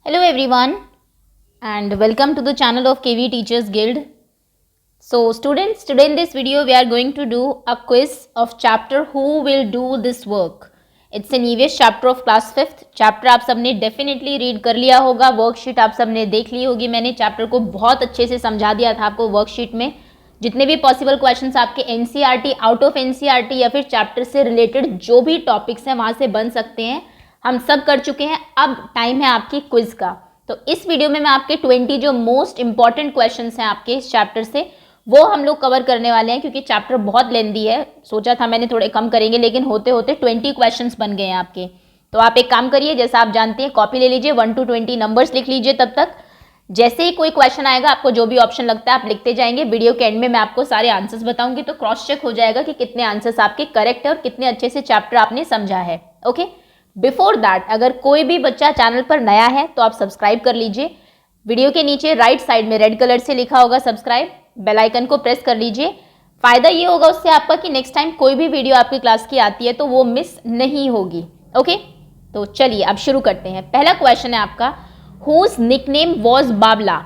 Hello everyone and welcome to the channel of KV Teachers Guild. So students, today in this video we are going to do a quiz of chapter Who Will Do This Work. It's an EVS chapter of class 5th. Chapter आप सबने definitely read कर लिया होगा, worksheet आप सबने देख ली होगी. मैंने चैप्टर को बहुत अच्छे से समझा दिया था आपको वर्कशीट में. जितने भी पॉसिबल क्वेश्चंस आपके एनसीईआरटी, आउट ऑफ एनसीईआरटी या फिर चैप्टर से रिलेटेड जो भी टॉपिक्स हैं वहाँ से बन सकते हैं, हम सब कर चुके हैं. अब टाइम है आपकी क्विज का. तो इस वीडियो में मैं आपके 20 जो मोस्ट इंपॉर्टेंट क्वेश्चंस हैं आपके इस चैप्टर से वो हम लोग कवर करने वाले हैं, क्योंकि चैप्टर बहुत लेंदी है. सोचा था मैंने थोड़े कम करेंगे, लेकिन होते होते 20 क्वेश्चंस बन गए हैं आपके. तो आप एक काम करिए, जैसा आप जानते हैं कॉपी ले लीजिए, 1 to 20 नंबर्स लिख लीजिए. तब तक जैसे ही कोई क्वेश्चन आएगा आपको जो भी ऑप्शन लगता है आप लिखते जाएंगे. वीडियो के एंड में मैं आपको सारे आंसर्स बताऊंगी, तो क्रॉस चेक हो जाएगा कि कितने आंसर्स आपके करेक्ट है और कितने अच्छे से चैप्टर आपने समझा है. ओके, बिफोर दैट अगर कोई भी बच्चा चैनल पर नया है तो आप सब्सक्राइब कर लीजिए. वीडियो के नीचे राइट साइड में रेड कलर से लिखा होगा सब्सक्राइब, बेल आइकन को प्रेस कर लीजिए. फायदा ये होगा उससे आपका कि नेक्स्ट टाइम कोई भी वीडियो आपकी क्लास की आती है तो वो मिस नहीं होगी. ओके, तो चलिए अब शुरू करते हैं. पहला क्वेश्चन है आपका, whose nickname was Babla.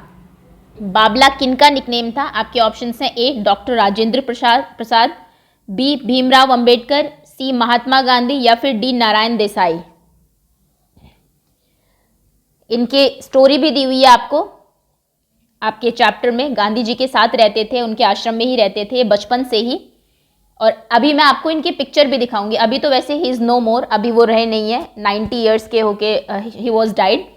Babla किनका निकनेम था? आपके ऑप्शन हैं A doctor Rajendra Prasad, B Bhimrao Ambedkar, C Mahatma Gandhi या फिर डी नारायण देसाई. इनके स्टोरी भी दी हुई है आपको आपके चैप्टर में. गांधी जी के साथ रहते थे, उनके आश्रम में ही रहते थे बचपन से ही. और अभी मैं आपको इनकी पिक्चर भी दिखाऊंगी. अभी तो वैसे ही इज नो मोर, अभी वो रहे नहीं है, 90 ईयर्स के होके ही वॉज डाइड.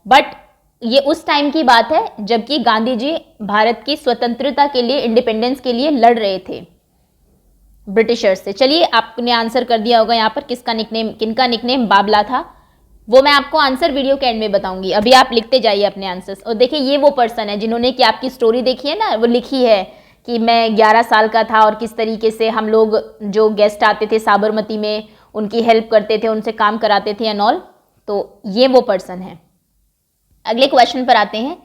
बट ये उस टाइम की बात है जबकि गांधी जी भारत की स्वतंत्रता के लिए, इंडिपेंडेंस के लिए लड़ रहे थे ब्रिटिशर्स से. चलिए, आपने आंसर कर दिया होगा यहाँ पर किनका निकनेम बाबला था. वो मैं आपको आंसर वीडियो के एंड में बताऊंगी. अभी आप लिखते जाइए अपने आंसर्स. और देखिए, ये वो पर्सन है जिन्होंने कि आपकी स्टोरी देखी है ना, वो लिखी है कि मैं 11 साल का था और किस तरीके से हम लोग जो गेस्ट आते थे साबरमती में उनकी हेल्प करते थे, उनसे काम कराते थे एंड ऑल. तो ये वो पर्सन है. अगले क्वेश्चन पर आते हैं.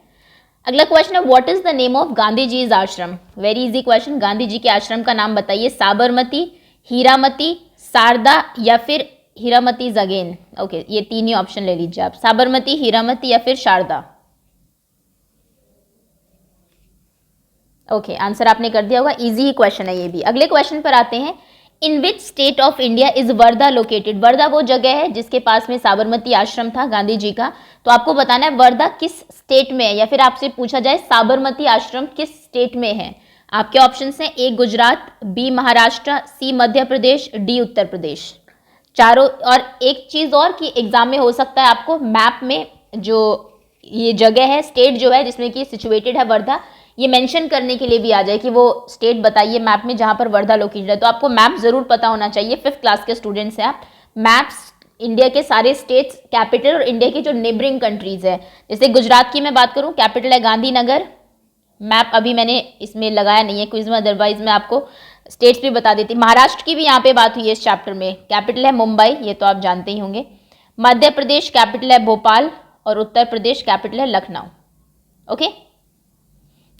अगला क्वेश्चन है, what is the name of Gandhi ji's ashram. Very easy question. Gandhi ji के आश्रम का नाम बताइए. साबरमती, हीरामती, शारदा या फिर हीरामतीज अगेन. ओके, ये तीन ही ऑप्शन ले लीजिए आप. साबरमती, हीरामती या फिर शारदा. ओके, आंसर आपने कर दिया होगा. इजी ही क्वेश्चन है ये भी. अगले क्वेश्चन पर आते हैं. In which state of India is Wardha located. Wardha वो जगह है जिसके पास में साबरमती आश्रम था गांधी जी का. तो आपको बताना है वर्धा किस स्टेट में है, या फिर आपसे पूछा जाए साबरमती आश्रम किस स्टेट में है. आपके ऑप्शन हैं ए गुजरात, बी महाराष्ट्र, सी मध्य प्रदेश, डी उत्तर प्रदेश. चारों. और एक चीज और कि एग्जाम में हो सकता है आपको मैप में जो ये जगह है, स्टेट जो है जिसमें कि सिचुएटेड है वर्धा, ये मेंशन करने के लिए भी आ जाए कि वो स्टेट बताइए मैप में जहां पर वर्धा लोकेटेड है. तो आपको मैप जरूर पता होना चाहिए. 5th क्लास के स्टूडेंट्स हैं आप. मैप्स इंडिया के सारे स्टेट्स, कैपिटल और इंडिया की जो नेबरिंग कंट्रीज है. जैसे गुजरात की मैं बात करूं, कैपिटल है गांधीनगर. मैप अभी मैंने इसमें लगाया नहीं है क्विज में, अदरवाइज मैं आपको स्टेट्स भी बता देती. महाराष्ट्र की भी यहाँ पे बात हुई है इस चैप्टर में. कैपिटल है मुंबई, ये तो आप जानते ही होंगे. मध्य प्रदेश कैपिटल है भोपाल और उत्तर प्रदेश कैपिटल है लखनऊ. ओके,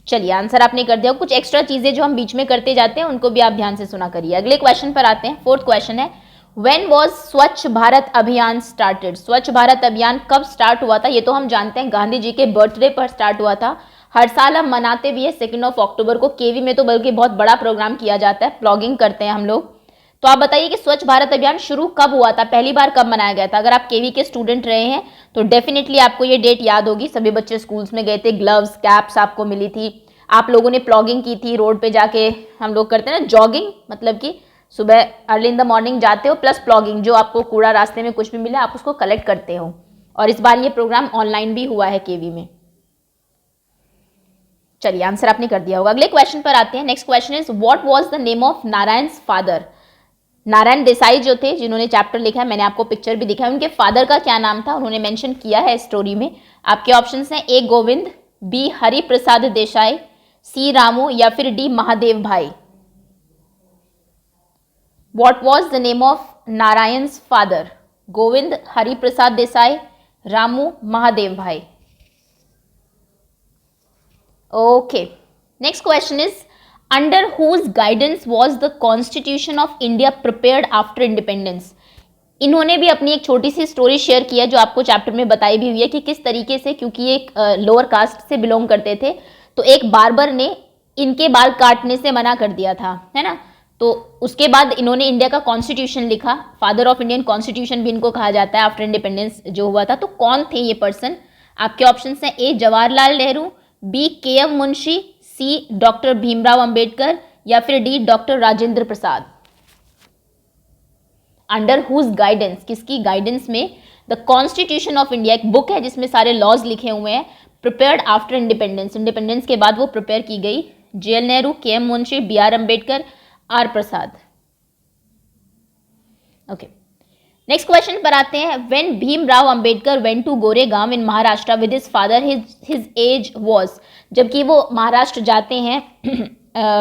चलिए आंसर आपने कर दिया. कुछ एक्स्ट्रा चीजें जो हम बीच में करते जाते हैं उनको भी आप ध्यान से सुना करिए. अगले क्वेश्चन पर आते हैं. 4th क्वेश्चन है, व्हेन वाज स्वच्छ भारत अभियान स्टार्टेड. स्वच्छ भारत अभियान कब स्टार्ट हुआ था? ये तो हम जानते हैं गांधी जी के बर्थडे पर स्टार्ट हुआ था. हर साल हम मनाते भी है 2 अक्टूबर को. केवी में तो बल्कि बहुत बड़ा प्रोग्राम किया जाता है, प्लॉगिंग करते हैं हम लोग. तो आप बताइए कि स्वच्छ भारत अभियान शुरू कब हुआ था, पहली बार कब मनाया गया था. अगर आप केवी के स्टूडेंट रहे हैं तो डेफिनेटली आपको ये डेट याद होगी. सभी बच्चे स्कूल्स में गए थे, ग्लव्स कैप्स आपको मिली थी. आप लोगों ने प्लॉगिंग की थी, रोड पे जाके हम लोग करते हैं ना जॉगिंग, मतलब कि सुबह अर्ली इन द मॉर्निंग जाते हो प्लस प्लॉगिंग. जो आपको कूड़ा रास्ते में कुछ भी मिला आप उसको कलेक्ट करते हो. और इस बार ये प्रोग्राम ऑनलाइन भी हुआ है केवी में. चलिए, आंसर आपने कर दिया होगा. अगले क्वेश्चन पर आते हैं. Next question is, what was the name of Narayan's father. Narayan Desai जो थे जिन्होंने चैप्टर लिखा है, मैंने आपको पिक्चर भी दिखा है, उनके फादर का क्या नाम था उन्होंने मेंशन किया है स्टोरी में. आपके ऑप्शंस हैं A Govind, B Hari Prasad Desai, C Ramu या फिर D Mahadev bhai. What was the name of Narayan's father. Govind, Hari Prasad Desai, Ramu, Mahadev bhai. Okay. Next question is, under whose guidance was the Constitution of India prepared after independence. इन्होंने भी अपनी एक छोटी सी स्टोरी शेयर की है जो आपको चैप्टर में बताई भी हुई है कि किस तरीके से, क्योंकि ये एक लोअर कास्ट से बिलोंग करते थे, तो एक बार्बर ने इनके बाल काटने से मना कर दिया था, है ना। तो उसके बाद इन्होंने इंडिया का कॉन्स्टिट्यूशन लिखा, फादर ऑफ इंडियन कॉन्स्टिट्यूशन भी इनको कहा जाता है आफ्टर इंडिपेंडेंस जो हुआ था। तो कौन थे ये पर्सन? आपके ऑप्शन हैं ए जवाहरलाल नेहरू, बी के एम मुंशी, सी डॉक्टर भीमराव अंबेडकर, या फिर डी डॉक्टर राजेंद्र प्रसाद। अंडर हुज गाइडेंस, किसकी गाइडेंस में द कॉन्स्टिट्यूशन ऑफ इंडिया, एक बुक है जिसमें सारे लॉज लिखे हुए हैं, प्रिपेयर्ड आफ्टर इंडिपेंडेंस, इंडिपेंडेंस के बाद वो प्रिपेयर की गई। जे L Nehru, K M Munshi, B R Ambedkar, R Prasad. Okay, next question पर आते हैं। When Bhimrao Ambedkar went to Goregaon in Maharashtra with his father, his age was, जबकि वो महाराष्ट्र जाते हैं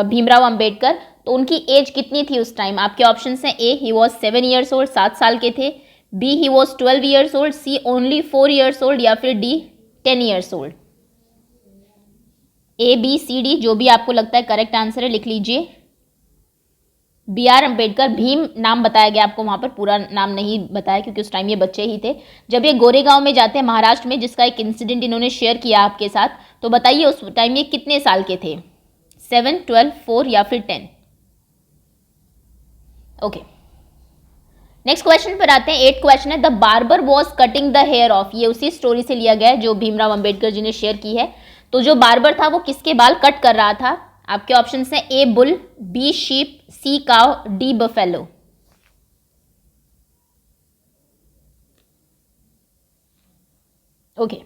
भीमराव अंबेडकर, तो उनकी एज कितनी थी उस टाइम? आपके ऑप्शन हैं A he was 7 years old, 7 साल के थे, B he was 12 years old, C only 4 years old, या फिर D 10 years old. A B C D जो भी आपको लगता है करेक्ट आंसर है लिख लीजिए। बी आर अम्बेडकर, भीम नाम बताया गया आपको, वहां पर पूरा नाम नहीं बताया क्योंकि उस टाइम ये बच्चे ही थे। जब ये गोरेगांव में जाते हैं महाराष्ट्र में, जिसका एक इंसिडेंट इन्होंने शेयर किया आपके साथ, तो बताइए उस टाइम ये कितने साल के थे? 7, 12, 4 या फिर 10? ओके, नेक्स्ट क्वेश्चन पर आते हैं। 8 क्वेश्चन है। The barber was cutting the hair of, ये उसी स्टोरी से लिया गया है जो भीमराव अंबेडकर जी ने शेयर की है। तो जो बार्बर था वो किसके बाल कट कर रहा था? आपके ऑप्शन हैं A bull, B sheep, C cow, D buffalo. Okay,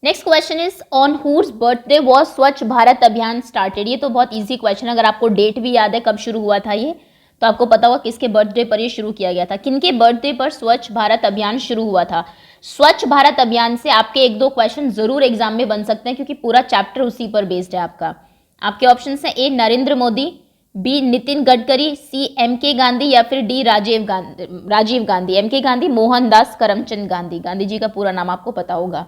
next question is on whose birthday was Swachh Bharat अभियान स्टार्टेड। ये तो बहुत इजी क्वेश्चन है, अगर आपको डेट भी याद है कब शुरू हुआ था ये, तो आपको पता होगा किसके बर्थडे पर ये शुरू किया गया था। किनके बर्थडे पर स्वच्छ भारत अभियान शुरू हुआ था? स्वच्छ भारत अभियान से आपके 1-2 क्वेश्चन जरूर एग्जाम में बन सकते हैं क्योंकि पूरा चैप्टर उसी पर बेस्ड है आपका। आपके ऑप्शन हैं A Narendra Modi, B Nitin Gadkari, C M K Gandhi, या फिर D Rajiv Gandhi. M K Gandhi Mohandas Karamchand Gandhi, Gandhi ji का पूरा नाम आपको पता होगा।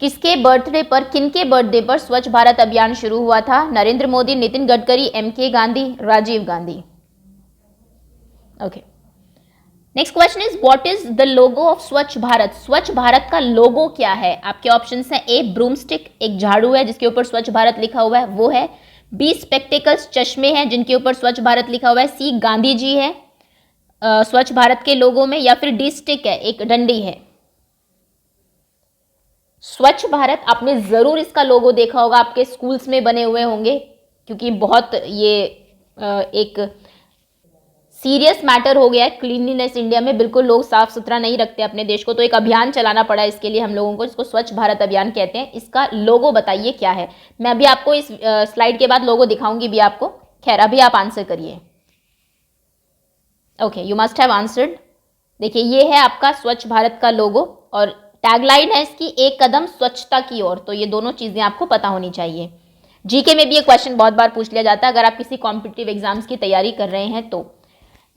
किसके बर्थडे पर, किनके बर्थडे पर स्वच्छ भारत अभियान शुरू हुआ था? Narendra Modi, Nitin Gadkari, M K Gandhi, Rajiv Gandhi. Okay, next question is what is the logo of Swachh Bharat? स्वच्छ भारत का लोगो क्या है? आपके ऑप्शन हैं ए ब्रूमस्टिक, एक झाड़ू है जिसके ऊपर स्वच्छ भारत लिखा हुआ है वो है, बी स्पेक्टिकल्स, चश्मे हैं जिनके ऊपर स्वच्छ भारत लिखा हुआ है, सी गांधी जी है स्वच्छ भारत के लोगो में, या फिर डी स्टिक है, एक डंडी है। स्वच्छ भारत आपने जरूर इसका लोगो देखा होगा, आपके स्कूल्स में बने हुए होंगे क्योंकि बहुत ये एक सीरियस मैटर हो गया है क्लीनलीनेस इंडिया में, बिल्कुल लोग साफ सुथरा नहीं रखते अपने देश को, तो एक अभियान चलाना पड़ा इसके लिए हम लोगों को, जिसको स्वच्छ भारत अभियान कहते हैं। इसका लोगो बताइए क्या है? मैं अभी आपको इस स्लाइड के बाद लोगो दिखाऊंगी भी आपको। खैर अभी आप आंसर करिए। Okay, you must have answered. देखिए ये है आपका स्वच्छ भारत का लोगो और टैगलाइन है इसकी, एक कदम स्वच्छता की ओर। तो ये दोनों चीजें आपको पता होनी चाहिए। जीके में भी ये क्वेश्चन बहुत बार पूछ लिया जाता है अगर आप किसी कॉम्पिटिटिव एग्जाम्स की तैयारी कर रहे हैं तो।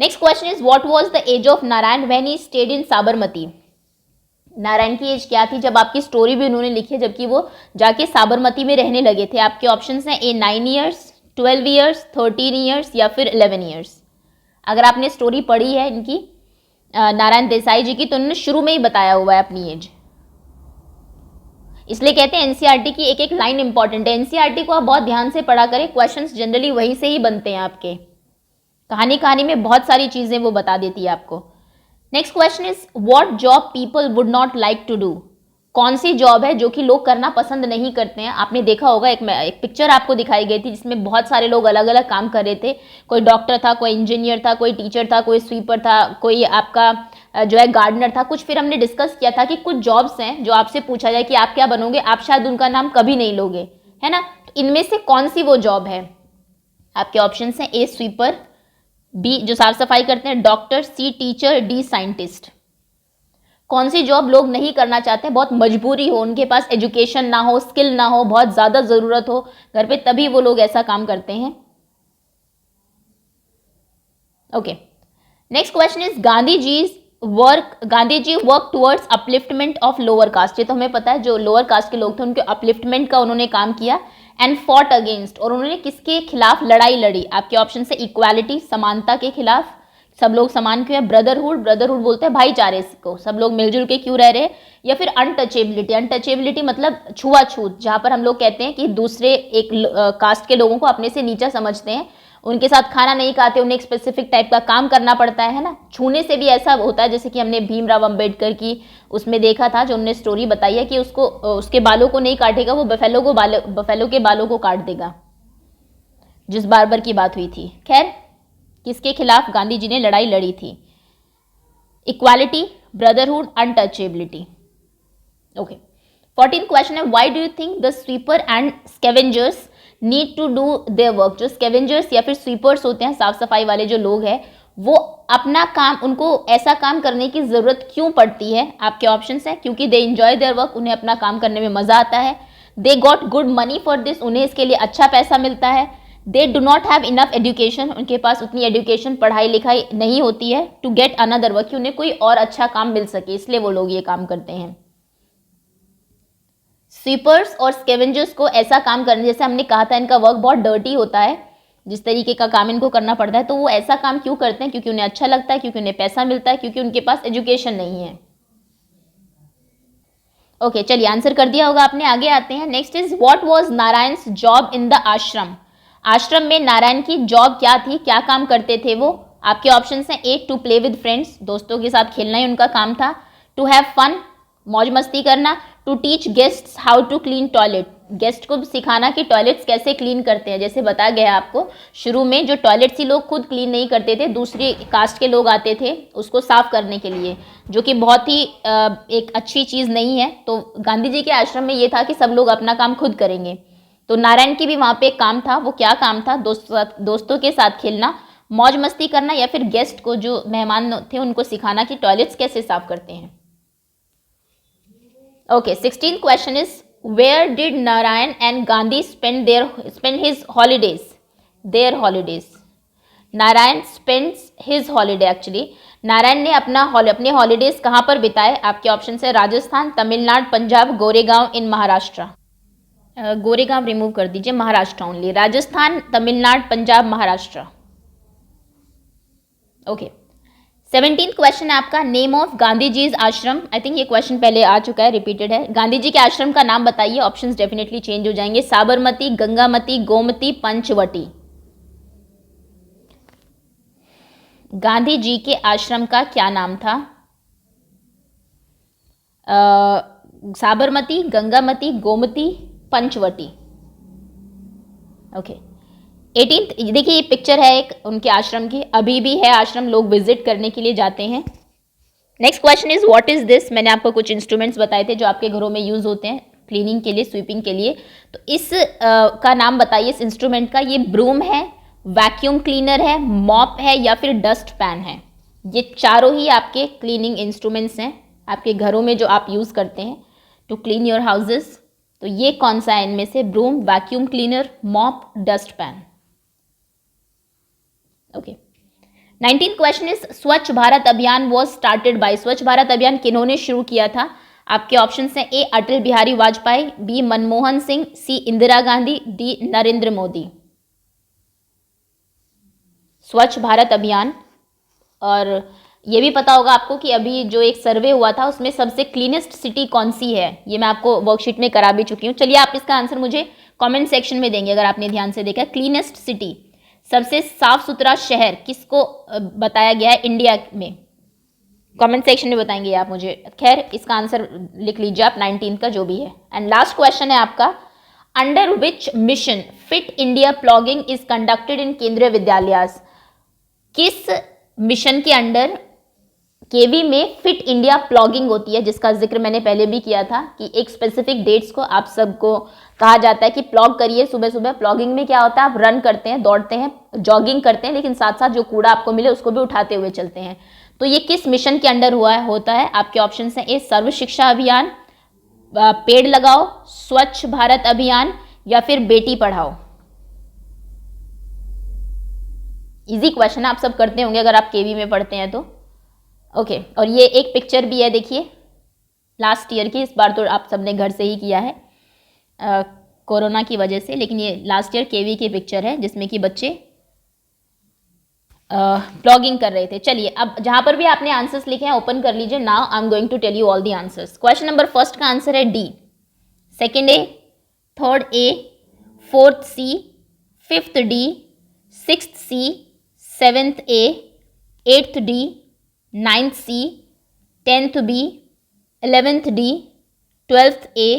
Next question is what was the age of Narayan when he stayed in Sabarmati? Narayan की एज क्या थी जब, आपकी स्टोरी भी उन्होंने लिखी है जबकि वो जाके साबरमती में रहने लगे थे। आपके ऑप्शन हैं ए 9 ईयर्स, 12 ईयर्स, 13 ईयर्स, या फिर 11 ईयर्स। अगर आपने स्टोरी पढ़ी है इनकी नारायण देसाई जी की, तो उन्होंने शुरू में ही बताया हुआ है अपनी एज। इसलिए कहते हैं एनसीईआरटी की एक एक लाइन इंपॉर्टेंट है। एनसीईआरटी को आप बहुत ध्यान से पढ़ा करें, क्वेश्चंस जनरली वहीं से ही बनते हैं आपके। कहानी में बहुत सारी चीजें वो बता देती है आपको। Next question is what job people would not like to do? कौन सी जॉब है जो कि लोग करना पसंद नहीं करते हैं? आपने देखा होगा एक पिक्चर आपको दिखाई गई थी जिसमें बहुत सारे लोग अलग अलग काम कर रहे थे। कोई डॉक्टर था, कोई इंजीनियर था, कोई टीचर था, कोई स्वीपर था, कोई आपका जो है गार्डनर था। कुछ फिर हमने डिस्कस किया था कि कुछ जॉब्स हैं जो आपसे पूछा जाए कि आप क्या बनोगे, आप शायद उनका नाम कभी नहीं लोगे, है ना। इनमें से कौन सी वो जॉब है? आपके ऑप्शन हैं ए स्वीपर, बी जो साफ सफाई करते हैं डॉक्टर, सी टीचर, डी साइंटिस्ट। कौन सी जॉब लोग नहीं करना चाहते? बहुत मजबूरी हो, उनके पास एजुकेशन ना हो, स्किल ना हो, बहुत ज्यादा जरूरत हो घर पे, तभी वो लोग ऐसा काम करते हैं। Okay, next question is Gandhi ji work towards upliftment of lower caste. ये तो हमें पता है, जो लोअर कास्ट के लोग थे उनके अपलिफ्टमेंट का उन्होंने काम किया। एंड फॉट अगेंस्ट, और उन्होंने किसके खिलाफ लड़ाई लड़ी? आपके ऑप्शन से इक्वालिटी, समानता के खिलाफ, सब लोग समान क्यों है? ब्रदरहुड, ब्रदरहुड बोलते हैं भाईचारे को, सब लोग मिलजुल के क्यों रह रहे हैं? या फिर अनटचेबिलिटी, अनटचेबिलिटी मतलब छुआछूत, जहां पर हम लोग कहते हैं कि दूसरे एक कास्ट के लोगों को अपने से नीचा समझते हैं, उनके साथ खाना नहीं खाते, उन्हें एक स्पेसिफिक टाइप का काम करना पड़ता है ना। छूने से भी ऐसा होता है, जैसे कि हमने भीमराव अंबेडकर की उसमें देखा था, जो उन्होंने स्टोरी बताई है कि उसको उसके बालों को नहीं काटेगा, वो बफेलो के बालों को काट देगा, जिस बार्बर की बात हुई थी। खैर, किसके खिलाफ गांधी जी ने लड़ाई लड़ी थी? Equality, brotherhood, untouchability. Okay, 14th question है, why do you think the sweeper and scavengers need to do their work? जो स्कैवेंजर्स या फिर स्वीपर्स होते हैं, साफ सफाई वाले जो लोग हैं, वो अपना काम, उनको ऐसा काम करने की जरूरत क्यों पड़ती है? आपके ऑप्शंस हैं, क्योंकि दे एंजॉय देयर वर्क, उन्हें अपना काम करने में मजा आता है। They got good money for this, उन्हें इसके लिए अच्छा पैसा मिलता है। They do not have enough education, उनके पास उतनी एजुकेशन, पढ़ाई लिखाई नहीं होती है। टू गेट अनदर वर्क, उन्हें कोई और अच्छा काम मिल सके, इसलिए वो लोग ये काम करते हैं। स्वीपर्स और स्कैवेंजर्स को ऐसा काम करने, जैसे हमने कहा था इनका वर्क बहुत डर्टी होता है, जिस तरीके का काम इनको करना पड़ता है, तो वो ऐसा काम क्यों करते हैं? क्योंकि उन्हें अच्छा लगता है, क्योंकि उन्हें पैसा मिलता है, क्योंकि उनके पास एजुकेशन नहीं है। ओके, चलिए आंसर कर दिया होगा आपने। आगे आते हैं। Next is, what was Narayan's job in the ashram? आश्रम में नारायण की जॉब क्या थी, क्या काम करते थे वो? आपके ऑप्शन हैं, ए टू प्ले विद फ्रेंड्स, दोस्तों के साथ खेलना ही उनका काम था। टू हैव फन, मौज मस्ती करना। To teach guests how to clean toilet, guest को सिखाना कि टॉयलेट्स कैसे क्लीन करते हैं। जैसे बताया गया आपको शुरू में, जो टॉयलेट्स ही लोग खुद क्लीन नहीं करते थे, दूसरी कास्ट के लोग आते थे उसको साफ करने के लिए, जो कि बहुत ही एक अच्छी चीज़ नहीं है। तो गांधी जी के आश्रम में ये था कि सब लोग अपना काम खुद करेंगे। तो नारायण की भी वहाँ पे एक काम था, वो क्या काम था? दोस्तों के साथ खेलना, मौज मस्ती करना, या फिर गेस्ट को, जो मेहमान थे, उनको सिखाना कि टॉयलेट्स कैसे साफ करते हैं। Okay, 16th question is, where did Narayan and Gandhi spend his holidays? There holidays, Narayan spends his holiday, actually Narayan ने अपने हॉलीडेज कहाँ पर बिताए? आपके ऑप्शन है राजस्थान, तमिलनाडु, पंजाब, गोरेगांव इन महाराष्ट्र। गोरेगांव रिमूव कर दीजिए, Maharashtra only. Rajasthan, Tamil Nadu, Punjab, Maharashtra. Okay, 17th question है आपका, नेम ऑफ गांधी जीज आश्रम। आई थिंक ये क्वेश्चन पहले आ चुका है, रिपीटेड है। गांधी जी के आश्रम का नाम बताइए। ऑप्शंस डेफिनेटली चेंज हो जाएंगे। साबरमती, गंगामती, गोमती, पंचवटी। गांधी जी के आश्रम का क्या नाम था? साबरमती, गंगामती, गोमती, पंचवटी। ओके, 18th, देखिए ये पिक्चर है एक उनके आश्रम की, अभी भी है आश्रम, लोग विजिट करने के लिए जाते हैं। Next question is, what is this? मैंने आपको कुछ इंस्ट्रूमेंट्स बताए थे जो आपके घरों में यूज होते हैं क्लीनिंग के लिए, स्वीपिंग के लिए। तो इस का नाम बताइए, इस इंस्ट्रूमेंट का। ये ब्रूम है, वैक्यूम क्लीनर है, मॉप है, या फिर डस्ट पैन है। ये चारों ही आपके क्लीनिंग इंस्ट्रूमेंट्स हैं आपके घरों में जो आप यूज करते हैं टू क्लीन योर हाउसेस। तो ये कौन सा है इनमें से? Broom, vacuum cleaner, mop, dust pan. Okay, 19th question is, Swachh Bharat अभियान वाज स्टार्टेड बाय? स्वच्छ भारत अभियान किन्होंने शुरू किया था? आपके ऑप्शंस हैं, ए अटल बिहारी वाजपेयी, बी मनमोहन सिंह, सी इंदिरा गांधी, डी नरेंद्र मोदी। स्वच्छ भारत अभियान, और ये भी पता होगा आपको कि अभी जो एक सर्वे हुआ था उसमें सबसे क्लीनेस्ट सिटी कौन सी है, ये मैं आपको वर्कशीट में करा भी चुकी हूँ। चलिए आप इसका आंसर मुझे कमेंट सेक्शन में देंगे अगर आपने ध्यान से देखा। क्लीनेस्ट सिटी, सबसे साफ सुथरा शहर किसको बताया गया है इंडिया में? कमेंट सेक्शन में बताएंगे आप मुझे। खैर, इसका आंसर लिख लीजिए आप 19 का जो भी है। एंड लास्ट क्वेश्चन है आपका, under which mission fit India plogging is conducted in केंद्रीय विद्यालयास? किस मिशन के अंडर केवी में फिट इंडिया प्लॉगिंग होती है, जिसका जिक्र मैंने पहले भी किया था कि एक स्पेसिफिक डेट्स को आप सबको कहा जाता है कि प्लॉग करिए सुबह सुबह। प्लॉगिंग में क्या होता है, आप रन करते हैं, दौड़ते हैं, जॉगिंग करते हैं, लेकिन साथ साथ जो कूड़ा आपको मिले उसको भी उठाते हुए चलते हैं। तो ये किस मिशन के अंडर होता है? आपके ऑप्शन हैं, ए सर्व शिक्षा अभियान, पेड़ लगाओ, स्वच्छ भारत अभियान, या फिर बेटी पढ़ाओ। इजी क्वेश्चन आप सब करते होंगे अगर आप केवी में पढ़ते हैं तो। ओके, और ये एक पिक्चर भी है, देखिए लास्ट ईयर की। इस बार तो आप सबने घर से ही किया है कोरोना की वजह से, लेकिन ये लास्ट ईयर केवी की पिक्चर है जिसमें कि बच्चे ब्लॉगिंग कर रहे थे। चलिए अब जहां पर भी आपने आंसर्स लिखे हैं ओपन कर लीजिए। Now I am going to tell you all the answers. Question number first का आंसर है D, second A, third A, fourth C, fifth D, sixth C, seventh A, eighth D, ninth C, tenth B, 11th D, 12th A,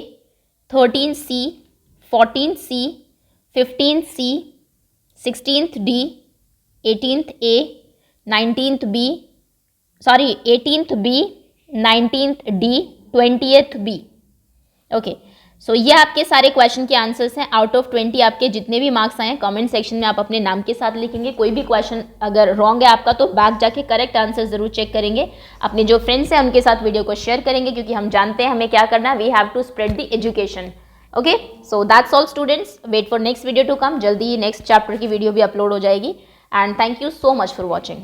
13th C, 14th C, 15th C, 16th D, 18th A, 19th B, sorry 18th B, 19th D, 20th B. Okay, so ये आपके सारे question के answers हैं। Out of 20 आपके जितने भी marks आए हैं कमेंट सेक्शन में आप अपने नाम के साथ लिखेंगे। कोई भी क्वेश्चन अगर रॉन्ग है आपका तो बैक जाके करेक्ट आंसर जरूर चेक करेंगे। अपने जो फ्रेंड्स हैं उनके साथ वीडियो को शेयर करेंगे, क्योंकि हम जानते हैं हमें क्या करना है। We have to spread the education. Okay, so that's all students, wait for next video to come. जल्दी नेक्स्ट चैप्टर की वीडियो भी अपलोड हो जाएगी। And thank you so much for watching.